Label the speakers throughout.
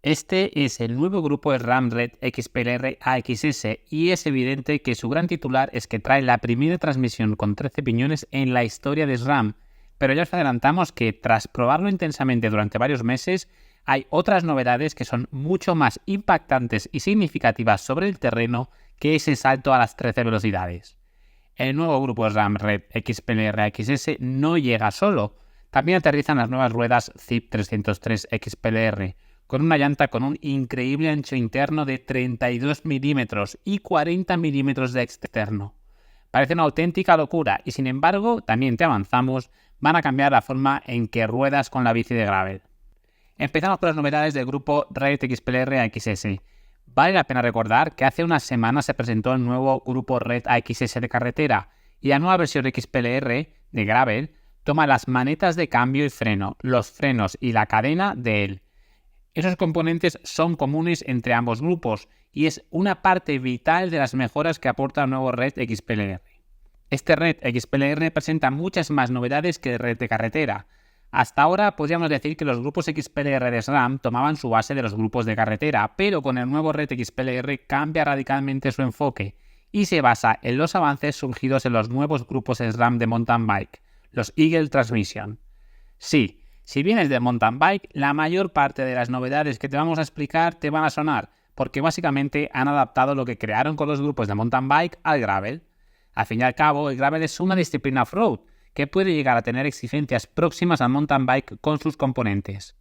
Speaker 1: Este es el nuevo grupo SRAM Red XPLR AXS y es evidente que su gran titular es que trae la primera transmisión con 13 piñones en la historia de SRAM, pero ya os adelantamos que tras probarlo intensamente durante varios meses, hay otras novedades que son mucho más impactantes y significativas sobre el terreno que ese salto a las 13 velocidades. El nuevo grupo SRAM Red XPLR AXS no llega solo, también aterrizan las nuevas ruedas ZIP 303 XPLR, con una llanta con un increíble ancho interno de 32 milímetros y 40 milímetros de externo. Parece una auténtica locura y sin embargo, también te avanzamos, van a cambiar la forma en que ruedas con la bici de gravel. Empezamos con las novedades del grupo Red XPLR AXS. Vale la pena recordar que hace unas semanas se presentó el nuevo grupo Red AXS de carretera y la nueva versión XPLR de gravel toma las manetas de cambio y freno, los frenos y la cadena de él. Esos componentes son comunes entre ambos grupos y es una parte vital de las mejoras que aporta el nuevo Red XPLR. Este Red XPLR presenta muchas más novedades que el Red de carretera. Hasta ahora podríamos decir que los grupos XPLR de SRAM tomaban su base de los grupos de carretera, pero con el nuevo Red XPLR cambia radicalmente su enfoque y se basa en los avances surgidos en los nuevos grupos SRAM de mountain bike, los Eagle Transmission. Sí, si vienes de mountain bike, la mayor parte de las novedades que te vamos a explicar te van a sonar, porque básicamente han adaptado lo que crearon con los grupos de mountain bike al gravel. Al fin y al cabo, el gravel es una disciplina off-road que puede llegar a tener exigencias próximas al mountain bike con sus componentes.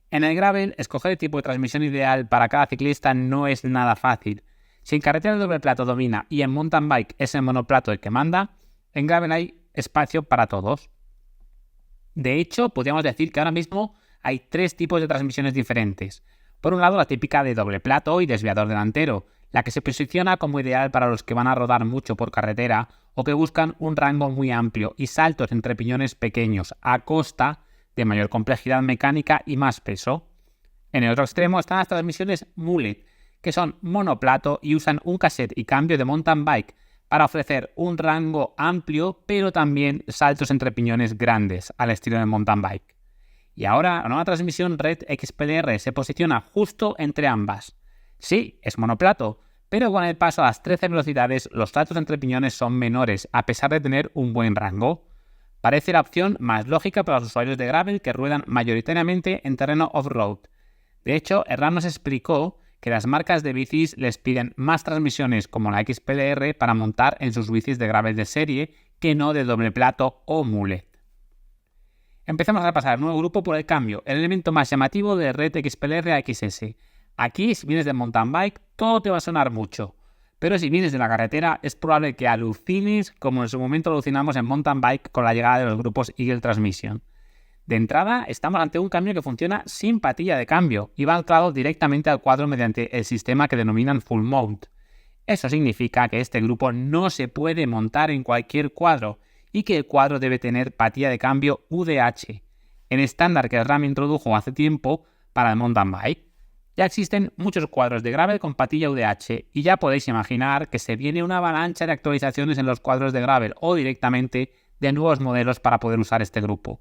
Speaker 1: En el gravel, escoger el tipo de transmisión ideal para cada ciclista no es nada fácil. Si en carretera el doble plato domina y en mountain bike es el monoplato el que manda, en gravel hay espacio para todos. De hecho, podríamos decir que ahora mismo hay tres tipos de transmisiones diferentes. Por un lado, la típica de doble plato y desviador delantero, la que se posiciona como ideal para los que van a rodar mucho por carretera o que buscan un rango muy amplio y saltos entre piñones pequeños a costa de mayor complejidad mecánica y más peso. En el otro extremo están las transmisiones mullet, que son monoplato y usan un cassette y cambio de mountain bike para ofrecer un rango amplio, pero también saltos entre piñones grandes, al estilo de mountain bike. Y ahora, la nueva transmisión Red XPLR se posiciona justo entre ambas. Sí, es monoplato, pero con el paso a las 13 velocidades, los saltos entre piñones son menores, a pesar de tener un buen rango. Parece la opción más lógica para los usuarios de gravel que ruedan mayoritariamente en terreno off-road. De hecho, Herrán nos explicó que las marcas de bicis les piden más transmisiones como la XPLR para montar en sus bicis de gravel de serie que no de doble plato o mullet. Empezamos a repasar el nuevo grupo por el cambio, el elemento más llamativo de Red XPLR AXS. Aquí, si vienes de mountain bike, todo te va a sonar mucho, pero si vienes de la carretera es probable que alucines como en su momento alucinamos en mountain bike con la llegada de los grupos Eagle Transmission. De entrada, estamos ante un cambio que funciona sin patilla de cambio y va anclado directamente al cuadro mediante el sistema que denominan Full Mount. Eso significa que este grupo no se puede montar en cualquier cuadro y que el cuadro debe tener patilla de cambio UDH, el estándar que el SRAM introdujo hace tiempo para el mountain bike. Ya existen muchos cuadros de gravel con patilla UDH y ya podéis imaginar que se viene una avalancha de actualizaciones en los cuadros de gravel o directamente de nuevos modelos para poder usar este grupo.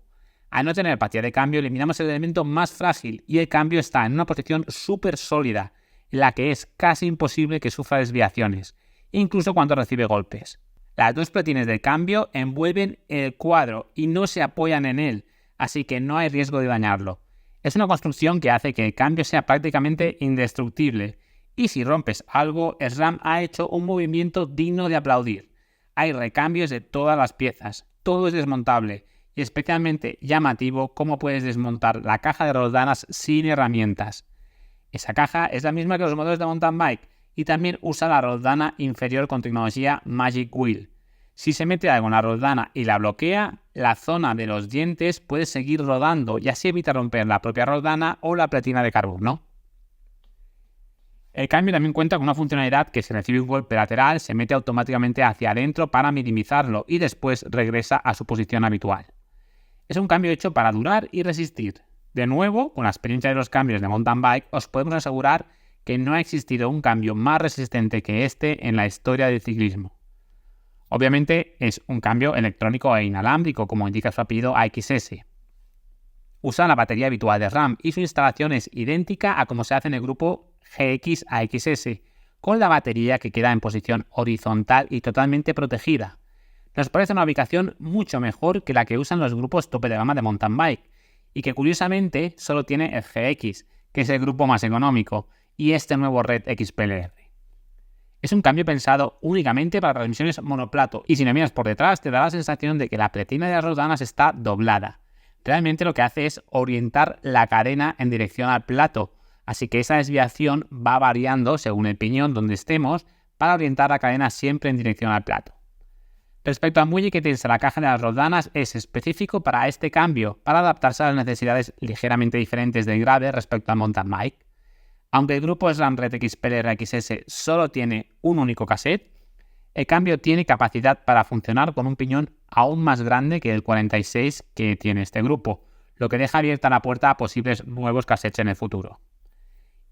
Speaker 1: Al no tener patilla de cambio, eliminamos el elemento más frágil y el cambio está en una posición súper sólida, en la que es casi imposible que sufra desviaciones, incluso cuando recibe golpes. Las dos platines del cambio envuelven el cuadro y no se apoyan en él, así que no hay riesgo de dañarlo. Es una construcción que hace que el cambio sea prácticamente indestructible, y si rompes algo, SRAM ha hecho un movimiento digno de aplaudir. Hay recambios de todas las piezas, todo es desmontable, y especialmente llamativo cómo puedes desmontar la caja de roldanas sin herramientas. Esa caja es la misma que los modelos de mountain bike y también usa la roldana inferior con tecnología Magic Wheel. Si se mete algo en la roldana y la bloquea, la zona de los dientes puede seguir rodando y así evita romper la propia roldana o la platina de carbono. El cambio también cuenta con una funcionalidad que si recibe un golpe lateral se mete automáticamente hacia adentro para minimizarlo y después regresa a su posición habitual. Es un cambio hecho para durar y resistir. De nuevo, con la experiencia de los cambios de mountain bike, os podemos asegurar que no ha existido un cambio más resistente que este en la historia del ciclismo. Obviamente es un cambio electrónico e inalámbrico, como indica su apellido AXS. Usa la batería habitual de RAM y su instalación es idéntica a como se hace en el grupo GX AXS, con la batería que queda en posición horizontal y totalmente protegida. Nos parece una ubicación mucho mejor que la que usan los grupos tope de gama de mountain bike, y que curiosamente solo tiene el GX, que es el grupo más económico, y este nuevo Red XPLR. Es un cambio pensado únicamente para transmisiones monoplato, y si lo miras por detrás te da la sensación de que la pletina de las rodanas está doblada. Realmente lo que hace es orientar la cadena en dirección al plato, así que esa desviación va variando según el piñón donde estemos para orientar la cadena siempre en dirección al plato. Respecto al muelle que tienes en la caja de las rodanas, es específico para este cambio, para adaptarse a las necesidades ligeramente diferentes del Gravel respecto al mountain bike. Aunque el grupo SRAM Red XPLR XS solo tiene un único cassette, el cambio tiene capacidad para funcionar con un piñón aún más grande que el 46 que tiene este grupo, lo que deja abierta la puerta a posibles nuevos cassettes en el futuro.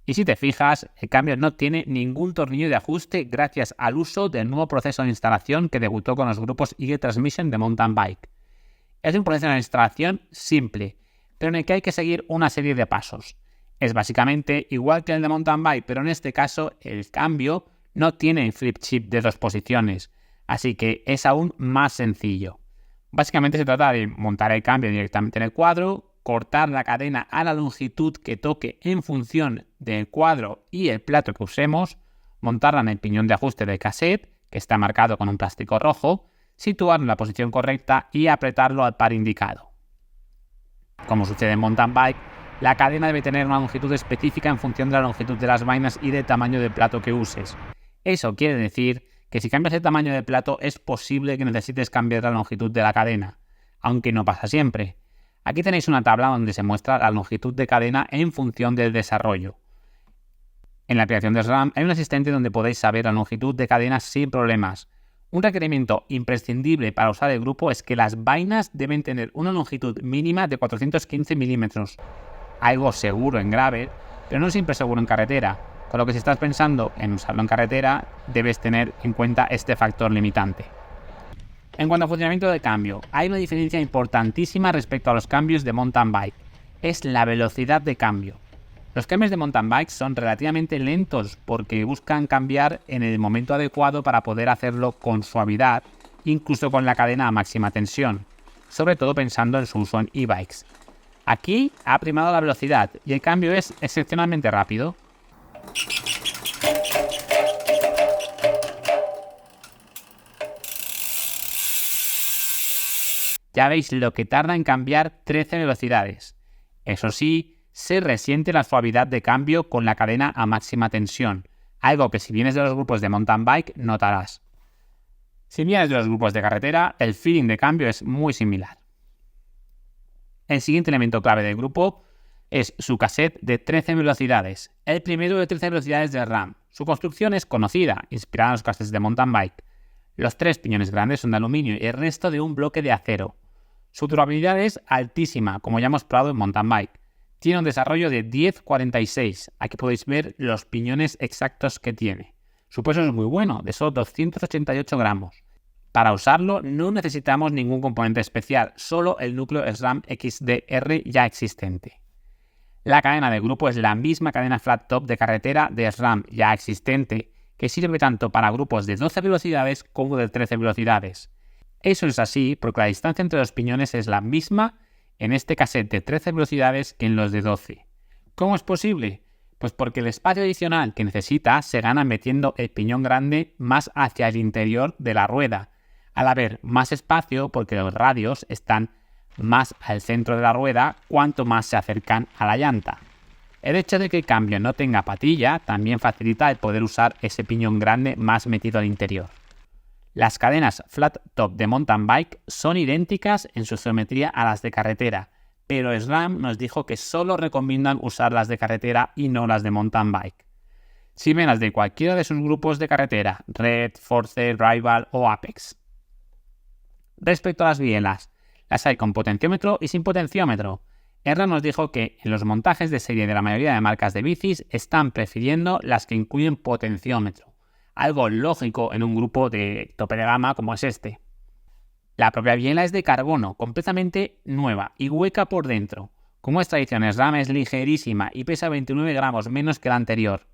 Speaker 1: Y si te fijas, el cambio no tiene ningún tornillo de ajuste gracias al uso del nuevo proceso de instalación que debutó con los grupos Eagle Transmission de mountain bike. Es un proceso de instalación simple, pero en el que hay que seguir una serie de pasos. Es básicamente igual que el de mountain bike, pero en este caso el cambio no tiene flip chip de 2 posiciones, así que es aún más sencillo. Básicamente se trata de montar el cambio directamente en el cuadro, cortar la cadena a la longitud que toque en función del cuadro y el plato que usemos, montarla en el piñón de ajuste del cassette, que está marcado con un plástico rojo, situarlo en la posición correcta y apretarlo al par indicado. Como sucede en mountain bike, la cadena debe tener una longitud específica en función de la longitud de las vainas y del tamaño del plato que uses. Eso quiere decir que si cambias el tamaño del plato es posible que necesites cambiar la longitud de la cadena, aunque no pasa siempre. Aquí tenéis una tabla donde se muestra la longitud de cadena en función del desarrollo. En la aplicación de SRAM hay un asistente donde podéis saber la longitud de cadena sin problemas. Un requerimiento imprescindible para usar el grupo es que las vainas deben tener una longitud mínima de 415 milímetros. Algo seguro en gravel, pero no siempre seguro en carretera, con lo que si estás pensando en usarlo en carretera, debes tener en cuenta este factor limitante. En cuanto al funcionamiento del cambio, hay una diferencia importantísima respecto a los cambios de mountain bike. Es la velocidad de cambio. Los cambios de mountain bike son relativamente lentos porque buscan cambiar en el momento adecuado para poder hacerlo con suavidad, incluso con la cadena a máxima tensión, sobre todo pensando en su uso en e-bikes. Aquí ha primado la velocidad y el cambio es excepcionalmente rápido. Ya veis lo que tarda en cambiar 13 velocidades. Eso sí, se resiente la suavidad de cambio con la cadena a máxima tensión, algo que si vienes de los grupos de mountain bike notarás. Si vienes de los grupos de carretera, el feeling de cambio es muy similar. El siguiente elemento clave del grupo es su cassette de 13 velocidades, el primero de 13 velocidades de RAM. Su construcción es conocida, inspirada en los cassettes de mountain bike. Los 3 piñones grandes son de aluminio y el resto de un bloque de acero. Su durabilidad es altísima, como ya hemos probado en mountain bike. Tiene un desarrollo de 1046, aquí podéis ver los piñones exactos que tiene. Su peso es muy bueno, de solo 288 gramos. Para usarlo no necesitamos ningún componente especial, solo el núcleo SRAM XDR ya existente. La cadena del grupo es la misma cadena flat top de carretera de SRAM ya existente, que sirve tanto para grupos de 12 velocidades como de 13 velocidades. Eso es así porque la distancia entre los piñones es la misma en este cassette de 13 velocidades que en los de 12. ¿Cómo es posible? Pues porque el espacio adicional que necesita se gana metiendo el piñón grande más hacia el interior de la rueda, al haber más espacio porque los radios están más al centro de la rueda cuanto más se acercan a la llanta. El hecho de que el cambio no tenga patilla también facilita el poder usar ese piñón grande más metido al interior. Las cadenas flat top de mountain bike son idénticas en su geometría a las de carretera, pero SRAM nos dijo que solo recomiendan usar las de carretera y no las de mountain bike. Si ven las de cualquiera de sus grupos de carretera, Red, Force, Rival o Apex. Respecto a las bielas, las hay con potenciómetro y sin potenciómetro. SRAM nos dijo que en los montajes de serie de la mayoría de marcas de bicis están prefiriendo las que incluyen potenciómetro. Algo lógico en un grupo de tope de gama como es este. La propia biela es de carbono, completamente nueva y hueca por dentro, Como es tradición, SRAM es ligerísima y pesa 29 gramos menos que la anterior.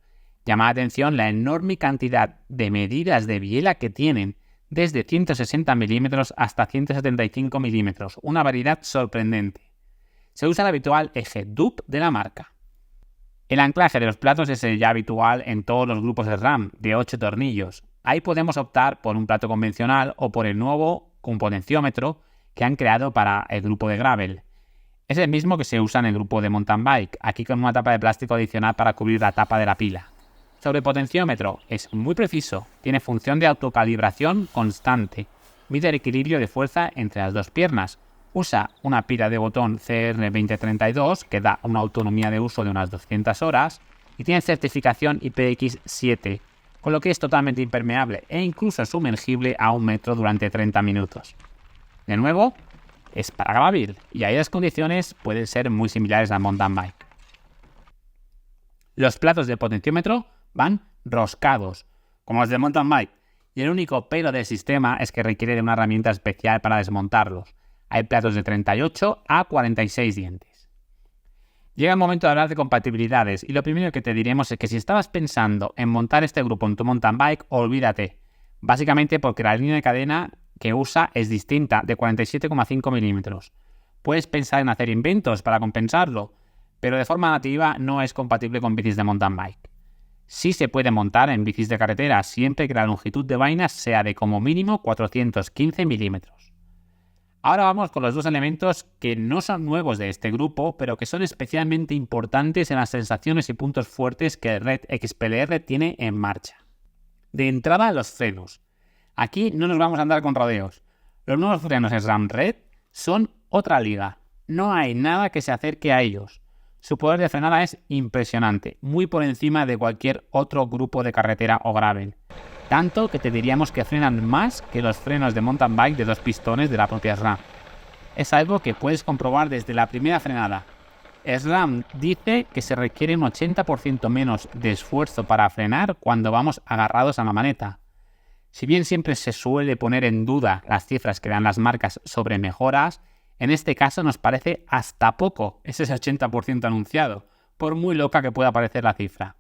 Speaker 1: Llama la atención la enorme cantidad de medidas de biela que tienen, desde 160 milímetros hasta 175 milímetros, una variedad sorprendente. Se usa el habitual eje DUP de la marca. El anclaje de los platos es el ya habitual en todos los grupos de SRAM, de 8 tornillos. Ahí podemos optar por un plato convencional o por el nuevo con potenciómetro que han creado para el grupo de gravel. Es el mismo que se usa en el grupo de mountain bike, aquí con una tapa de plástico adicional para cubrir la tapa de la pila. Sobre el potenciómetro, es muy preciso, tiene función de autocalibración constante, mide el equilibrio de fuerza entre las dos piernas, usa una pila de botón CR2032 que da una autonomía de uso de unas 200 horas y tiene certificación IPX7, con lo que es totalmente impermeable e incluso sumergible a 1 metro durante 30 minutos. De nuevo, es para gravel y ahí las condiciones pueden ser muy similares al mountain bike. Los platos del potenciómetro van roscados, como los del mountain bike, y el único pero del sistema es que requiere de una herramienta especial para desmontarlos. Hay platos de 38 a 46 dientes. Llega el momento de hablar de compatibilidades y lo primero que te diremos es que si estabas pensando en montar este grupo en tu mountain bike, olvídate. Básicamente porque la línea de cadena que usa es distinta, de 47,5 milímetros. Puedes pensar en hacer inventos para compensarlo, pero de forma nativa no es compatible con bicis de mountain bike. Sí se puede montar en bicis de carretera siempre que la longitud de vainas sea de como mínimo 415 milímetros. Ahora vamos con los dos elementos que no son nuevos de este grupo, pero que son especialmente importantes en las sensaciones y puntos fuertes que el Red XPLR tiene en marcha. De entrada, los frenos. Aquí no nos vamos a andar con rodeos. Los nuevos frenos SRAM Red son otra liga. No hay nada que se acerque a ellos. Su poder de frenada es impresionante, muy por encima de cualquier otro grupo de carretera o gravel. Tanto que te diríamos que frenan más que los frenos de mountain bike de 2 pistones de la propia SRAM. Es algo que puedes comprobar desde la primera frenada. SRAM dice que se requiere un 80% menos de esfuerzo para frenar cuando vamos agarrados a la maneta. Si bien siempre se suele poner en duda las cifras que dan las marcas sobre mejoras, en este caso nos parece hasta poco ese 80% anunciado, por muy loca que pueda parecer la cifra.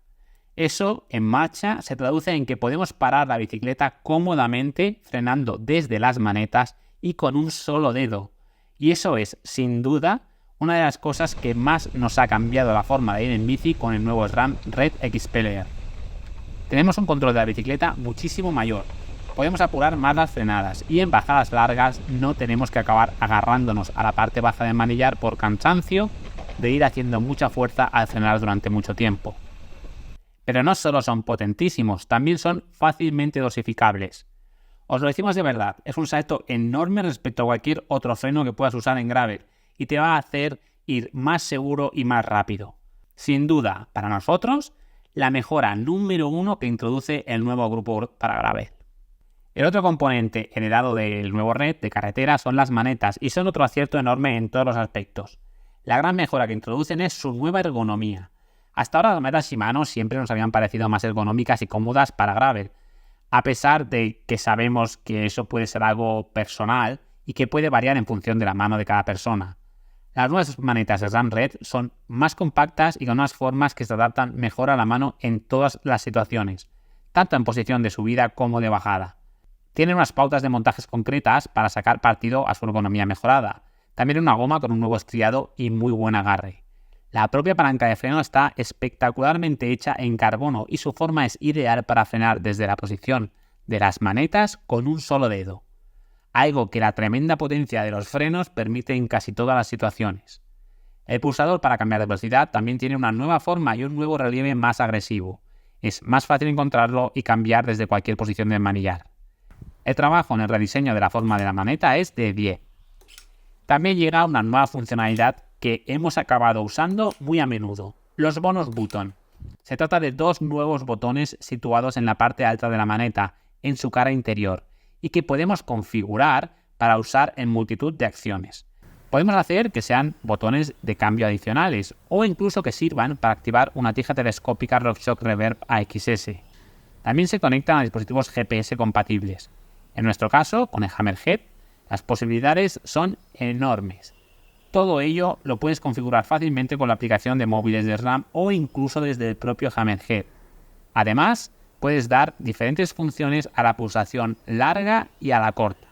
Speaker 1: Eso, en marcha, se traduce en que podemos parar la bicicleta cómodamente frenando desde las manetas y con un solo dedo. Y eso es, sin duda, una de las cosas que más nos ha cambiado la forma de ir en bici con el nuevo SRAM Red XPLR. Tenemos un control de la bicicleta muchísimo mayor. Podemos apurar más las frenadas y en bajadas largas no tenemos que acabar agarrándonos a la parte baja del manillar por cansancio de ir haciendo mucha fuerza al frenar durante mucho tiempo. Pero no solo son potentísimos, también son fácilmente dosificables. Os lo decimos de verdad, es un salto enorme respecto a cualquier otro freno que puedas usar en gravel y te va a hacer ir más seguro y más rápido. Sin duda, para nosotros, la mejora número 1 que introduce el nuevo grupo para gravel. El otro componente heredado del nuevo Red de carretera son las manetas y son otro acierto enorme en todos los aspectos. La gran mejora que introducen es su nueva ergonomía. Hasta ahora las manetas Shimano siempre nos habían parecido más ergonómicas y cómodas para gravel, a pesar de que sabemos que eso puede ser algo personal y que puede variar en función de la mano de cada persona. Las nuevas manetas SRAM Red son más compactas y con unas formas que se adaptan mejor a la mano en todas las situaciones, tanto en posición de subida como de bajada. Tienen unas pautas de montajes concretas para sacar partido a su ergonomía mejorada. También una goma con un nuevo estriado y muy buen agarre. La propia palanca de freno está espectacularmente hecha en carbono y su forma es ideal para frenar desde la posición de las manetas con un solo dedo. Algo que la tremenda potencia de los frenos permite en casi todas las situaciones. El pulsador para cambiar de velocidad también tiene una nueva forma y un nuevo relieve más agresivo. Es más fácil encontrarlo y cambiar desde cualquier posición del manillar. El trabajo en el rediseño de la forma de la maneta es de 10. También llega una nueva funcionalidad que hemos acabado usando muy a menudo, los bonus button. Se trata de 2 nuevos botones situados en la parte alta de la maneta, en su cara interior, y que podemos configurar para usar en multitud de acciones. Podemos hacer que sean botones de cambio adicionales o incluso que sirvan para activar una tija telescópica RockShox Reverb AXS. También se conectan a dispositivos GPS compatibles. En nuestro caso, con el Hammerhead, las posibilidades son enormes. Todo ello lo puedes configurar fácilmente con la aplicación de móviles de SRAM o incluso desde el propio Hammerhead. Además, puedes dar diferentes funciones a la pulsación larga y a la corta.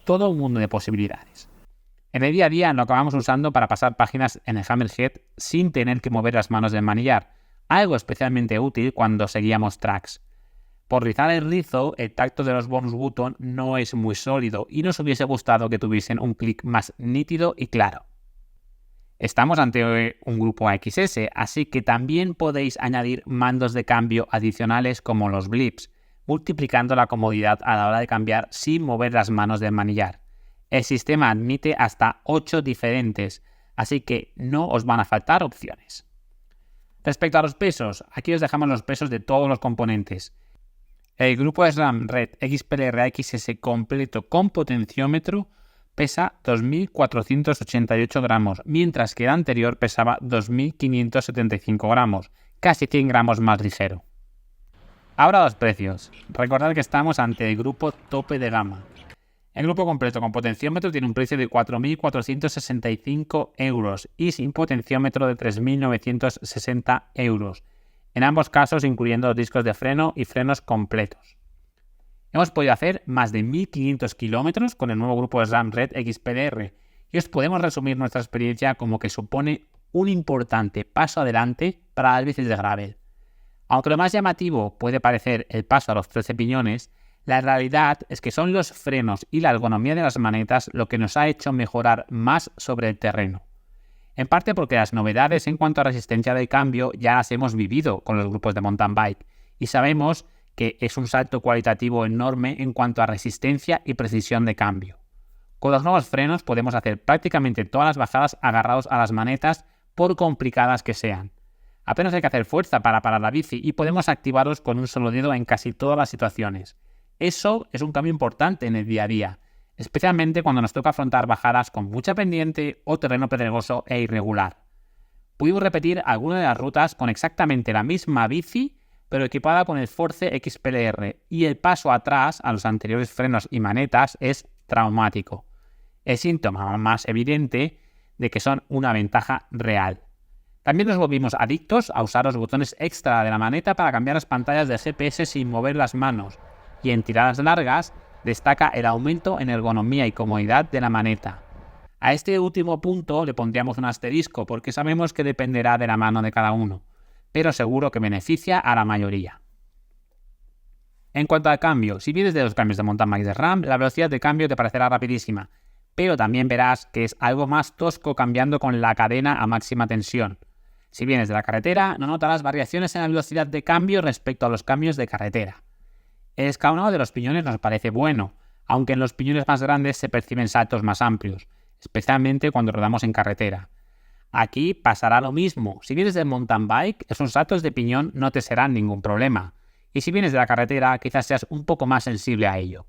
Speaker 1: Todo un mundo de posibilidades. En el día a día lo acabamos usando para pasar páginas en el Hammerhead sin tener que mover las manos del manillar, algo especialmente útil cuando seguíamos tracks. Por rizar el rizo, el tacto de los bonus button no es muy sólido y nos hubiese gustado que tuviesen un clic más nítido y claro. Estamos ante un grupo XS, así que también podéis añadir mandos de cambio adicionales como los blips, multiplicando la comodidad a la hora de cambiar sin mover las manos del manillar. El sistema admite hasta 8 diferentes, así que no os van a faltar opciones. Respecto a los pesos, aquí os dejamos los pesos de todos los componentes. El grupo SRAM Red XPLR XS completo con potenciómetro pesa 2.488 gramos, mientras que el anterior pesaba 2.575 gramos, casi 100 gramos más ligero. Ahora los precios. Recordad que estamos ante el grupo tope de gama. El grupo completo con potenciómetro tiene un precio de 4.465 euros y sin potenciómetro de 3.960 euros. En ambos casos incluyendo los discos de freno y frenos completos. Hemos podido hacer más de 1.500 kilómetros con el nuevo grupo SRAM Red XPLR y os podemos resumir nuestra experiencia como que supone un importante paso adelante para las bicis de gravel. Aunque lo más llamativo puede parecer el paso a los 13 piñones, la realidad es que son los frenos y la ergonomía de las manetas lo que nos ha hecho mejorar más sobre el terreno. En parte porque las novedades en cuanto a resistencia de cambio ya las hemos vivido con los grupos de mountain bike y sabemos que es un salto cualitativo enorme en cuanto a resistencia y precisión de cambio. Con los nuevos frenos podemos hacer prácticamente todas las bajadas agarrados a las manetas por complicadas que sean. Apenas hay que hacer fuerza para parar la bici y podemos activarlos con un solo dedo en casi todas las situaciones. Eso es un cambio importante en el día a día, especialmente cuando nos toca afrontar bajadas con mucha pendiente o terreno pedregoso e irregular. Pudimos repetir algunas de las rutas con exactamente la misma bici, pero equipada con el Force XPLR, y el paso atrás a los anteriores frenos y manetas es traumático. El síntoma más evidente de que son una ventaja real. También nos volvimos adictos a usar los botones extra de la maneta para cambiar las pantallas de GPS sin mover las manos, y en tiradas largas destaca el aumento en ergonomía y comodidad de la maneta. A este último punto le pondríamos un asterisco porque sabemos que dependerá de la mano de cada uno, pero seguro que beneficia a la mayoría. En cuanto al cambio, si vienes de los cambios de mountain bike de SRAM, la velocidad de cambio te parecerá rapidísima, pero también verás que es algo más tosco cambiando con la cadena a máxima tensión. Si vienes de la carretera, no notarás variaciones en la velocidad de cambio respecto a los cambios de carretera. El escalonado de los piñones nos parece bueno, aunque en los piñones más grandes se perciben saltos más amplios, especialmente cuando rodamos en carretera. Aquí pasará lo mismo. Si vienes del mountain bike, esos saltos de piñón no te serán ningún problema. Y si vienes de la carretera, quizás seas un poco más sensible a ello.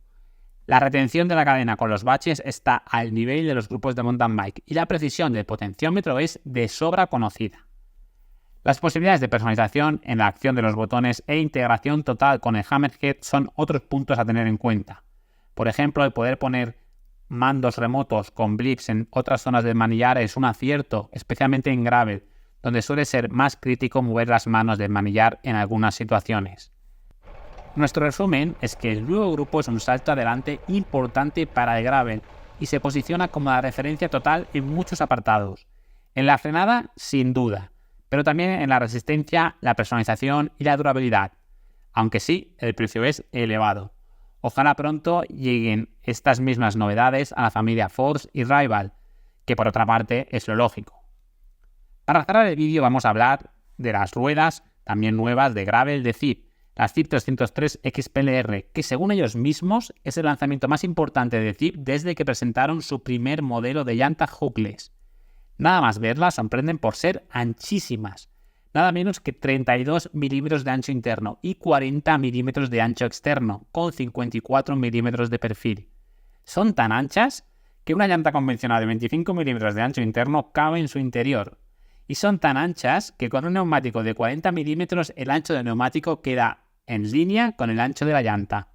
Speaker 1: La retención de la cadena con los baches está al nivel de los grupos de mountain bike y la precisión del potenciómetro es de sobra conocida. Las posibilidades de personalización en la acción de los botones e integración total con el Hammerhead son otros puntos a tener en cuenta. Por ejemplo, el poder poner mandos remotos con blips en otras zonas del manillar es un acierto, especialmente en gravel, donde suele ser más crítico mover las manos del manillar en algunas situaciones. Nuestro resumen es que el nuevo grupo es un salto adelante importante para el gravel y se posiciona como la referencia total en muchos apartados. En la frenada, sin duda, pero también en la resistencia, la personalización y la durabilidad, aunque sí, el precio es elevado. Ojalá pronto lleguen estas mismas novedades a la familia Force y Rival, que por otra parte es lo lógico. Para cerrar el vídeo vamos a hablar de las ruedas también nuevas de gravel de Zipp, las Zipp 303 XPLR, que según ellos mismos es el lanzamiento más importante de Zipp desde que presentaron su primer modelo de llanta hookless. Nada más verlas sorprenden por ser anchísimas, nada menos que 32 milímetros de ancho interno y 40 milímetros de ancho externo, con 54 milímetros de perfil. Son tan anchas que una llanta convencional de 25 milímetros de ancho interno cabe en su interior. Y son tan anchas que con un neumático de 40 milímetros el ancho del neumático queda en línea con el ancho de la llanta.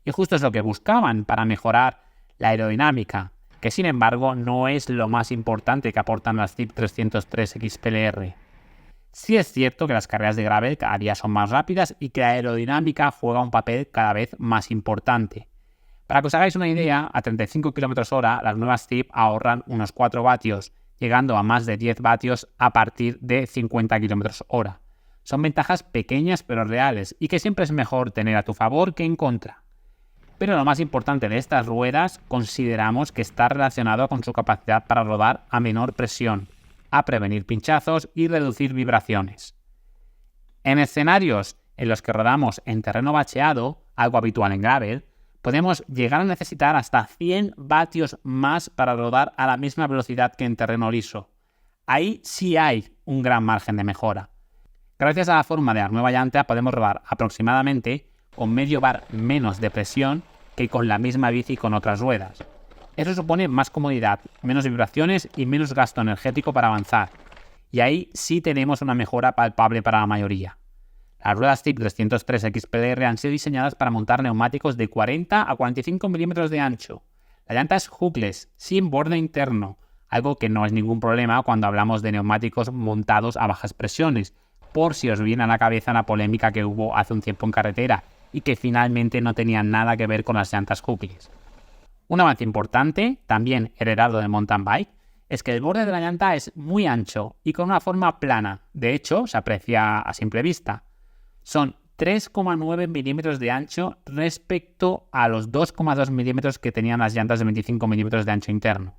Speaker 1: Y justo es lo que buscaban para mejorar la aerodinámica. que sin embargo no es lo más importante que aportan las ZIP 303 XPLR. Sí es cierto que las carreras de gravel cada día son más rápidas y que la aerodinámica juega un papel cada vez más importante. Para que os hagáis una idea, a 35 km/h las nuevas ZIP ahorran unos 4 vatios, llegando a más de 10 vatios a partir de 50 km/h. Son ventajas pequeñas pero reales y que siempre es mejor tener a tu favor que en contra. Pero lo más importante de estas ruedas consideramos que está relacionado con su capacidad para rodar a menor presión, a prevenir pinchazos y reducir vibraciones. En escenarios en los que rodamos en terreno bacheado, algo habitual en gravel, podemos llegar a necesitar hasta 100 vatios más para rodar a la misma velocidad que en terreno liso. Ahí sí hay un gran margen de mejora. Gracias a la forma de la nueva llanta podemos rodar aproximadamente con medio bar menos de presión que con la misma bici con otras ruedas. Eso supone más comodidad, menos vibraciones y menos gasto energético para avanzar. Y ahí sí tenemos una mejora palpable para la mayoría. Las ruedas ZIP 303 XPLR han sido diseñadas para montar neumáticos de 40 a 45 milímetros de ancho. La llanta es hookless, sin borde interno, algo que no es ningún problema cuando hablamos de neumáticos montados a bajas presiones, por si os viene a la cabeza la polémica que hubo hace un tiempo en carretera y que finalmente no tenía nada que ver con las llantas hookless. Un avance importante, también heredado del mountain bike, es que el borde de la llanta es muy ancho y con una forma plana. De hecho, se aprecia a simple vista. Son 3,9 milímetros de ancho respecto a los 2,2 milímetros que tenían las llantas de 25 milímetros de ancho interno.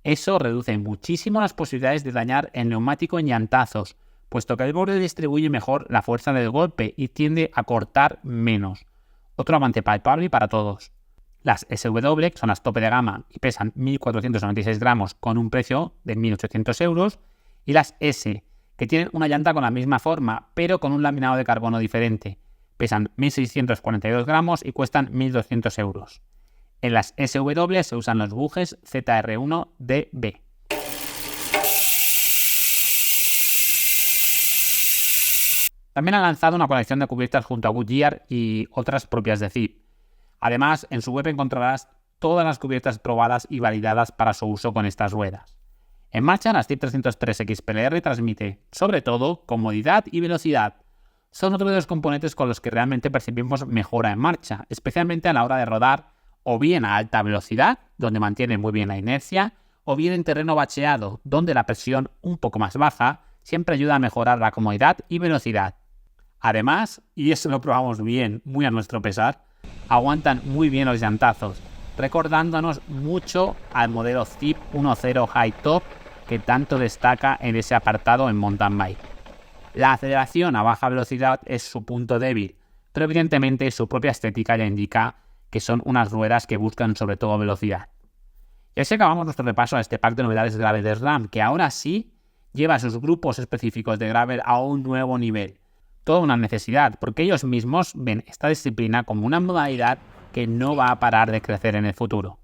Speaker 1: Eso reduce muchísimo las posibilidades de dañar el neumático en llantazos, puesto que el borde distribuye mejor la fuerza del golpe y tiende a cortar menos. Otro avance palpable para todos. Las SW, que son las tope de gama y pesan 1.496 gramos con un precio de 1.800 euros, y las S, que tienen una llanta con la misma forma, pero con un laminado de carbono diferente. Pesan 1.642 gramos y cuestan 1.200 euros. En las SW se usan los bujes ZR1DB. También han lanzado una colección de cubiertas junto a Goodyear y otras propias de ZIP. Además, en su web encontrarás todas las cubiertas probadas y validadas para su uso con estas ruedas. En marcha, la ZIP 303 XPLR transmite, sobre todo, comodidad y velocidad. Son otro de los componentes con los que realmente percibimos mejora en marcha, especialmente a la hora de rodar o bien a alta velocidad, donde mantiene muy bien la inercia, o bien en terreno bacheado, donde la presión un poco más baja siempre ayuda a mejorar la comodidad y velocidad. Además, y eso lo probamos bien, muy a nuestro pesar, aguantan muy bien los llantazos, recordándonos mucho al modelo ZIP 1.0 High Top que tanto destaca en ese apartado en mountain bike. La aceleración a baja velocidad es su punto débil, pero evidentemente su propia estética ya indica que son unas ruedas que buscan sobre todo velocidad. Y así acabamos nuestro repaso a este pack de novedades de gravel de SRAM, que ahora sí lleva sus grupos específicos de gravel a un nuevo nivel. Toda una necesidad, porque ellos mismos ven esta disciplina como una modalidad que no va a parar de crecer en el futuro.